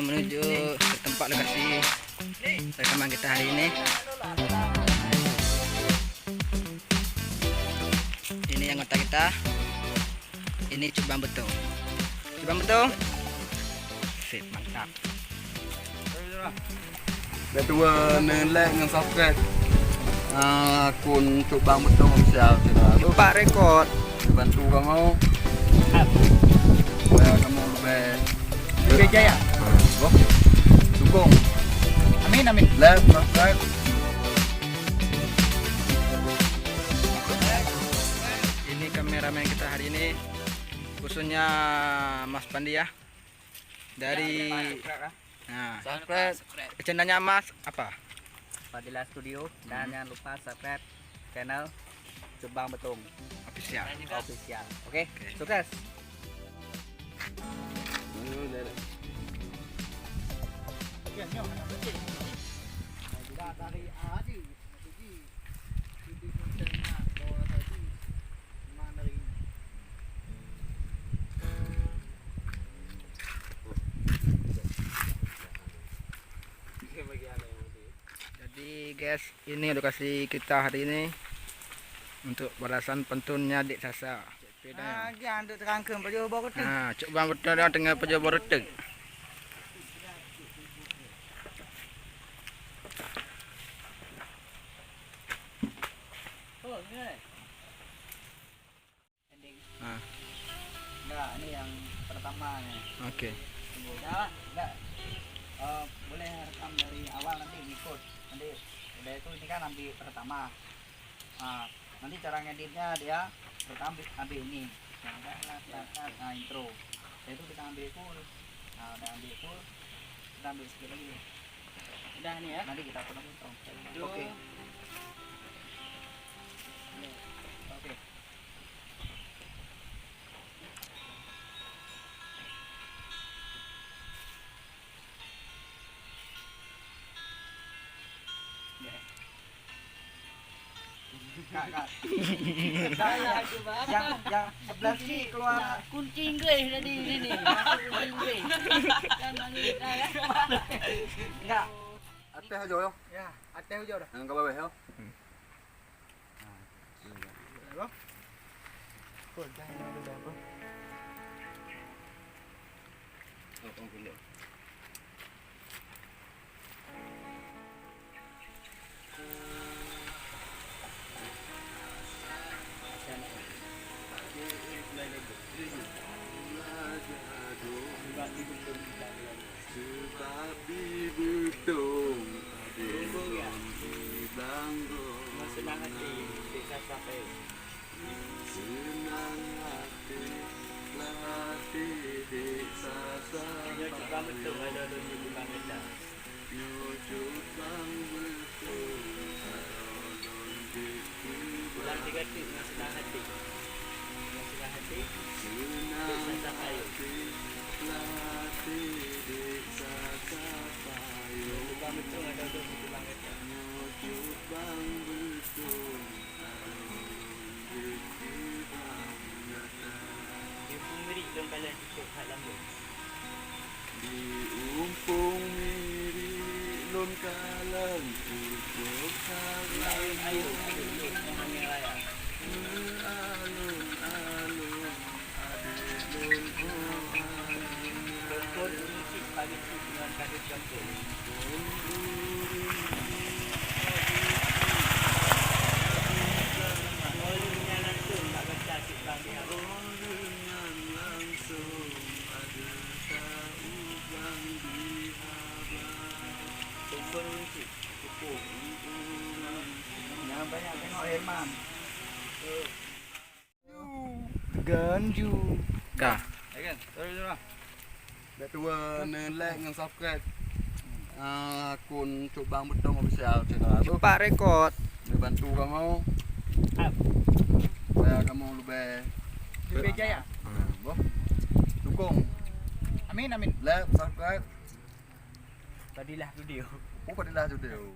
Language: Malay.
menuju ke tempat lokasi rekaman kita hari ini. Ini anggota kita. Ini cubang betung. Cubang betung. Sip, mantap. Dah tua like dan subscribe akun Cubang Betung Official. Lupa rekod. Bantu kamu supaya kamu lebih Jaya. dukung. Amin, amin. Like, subscribe. Ini kameramen kita hari ini, khususnya Mas Pandi ya. Dari Subscribe. channelnya Mas apa? Fadila Studio, dan jangan lupa subscribe channel Cubang Betung Official. Official. Oke, sukses. Jadi guys, ini lokasi kita hari ini untuk balasan pentunnya Dik Sasa. Jangan duk terangkem baju baru tu. Cubang betul dia tengah pejabat retek. Oh, ni. Ending. Enggak, ini yang pertama ni. Oke. Enggak, enggak. Boleh rekam dari awal nanti ngikut. Nanti udah itu ini kan ambil pertama. Nanti cara ngeditnya dia pertama ambil ini. Nah, intro. Itu kita ambil full. Nah, udah ambil full. Kita ambil sedikit lagi. Udah nih ya. Nanti kita potong-potong. Oke. Oke. Kak. Yang sebelah sini keluar Kuncing gue tadi ini. Kuncing gue. Jangan dah. enggak. Atas aja yo. Ya, atas aja dah. Jangan ke bawah yo. Sebab di Betung Senang hati, bisa sampai. senang hati latih desa Dia juga betul ada di bukan beda. Cubang Betung Bulan 3 tip senang hati. Senang hati, senang bisa sampai. latih desa Sapayo Bukan betul ada di bukan beda. Cubang Betung Dia pun beri dong kalian cukup hal lambung. diumpung miri lon kalang cukup Lain kalang ayo, yang mana raya. alun adilun Betul musik pagi tu dengan kadut campur. Volume-nya langsung tak baca asyik bang dia. dengan langsung ada taubang dihabang Betul musik cukup. Jangan banyak tengok Herman. ganju Kah. Kan? Terus dah tua like dan subscribe akun Cubang Betung Official channel. Lupa rekod. Bantu kamu supaya kamu lebih jaya. dukung. Amin, amin. Like, subscribe. Tadilah video. Padilah Studio.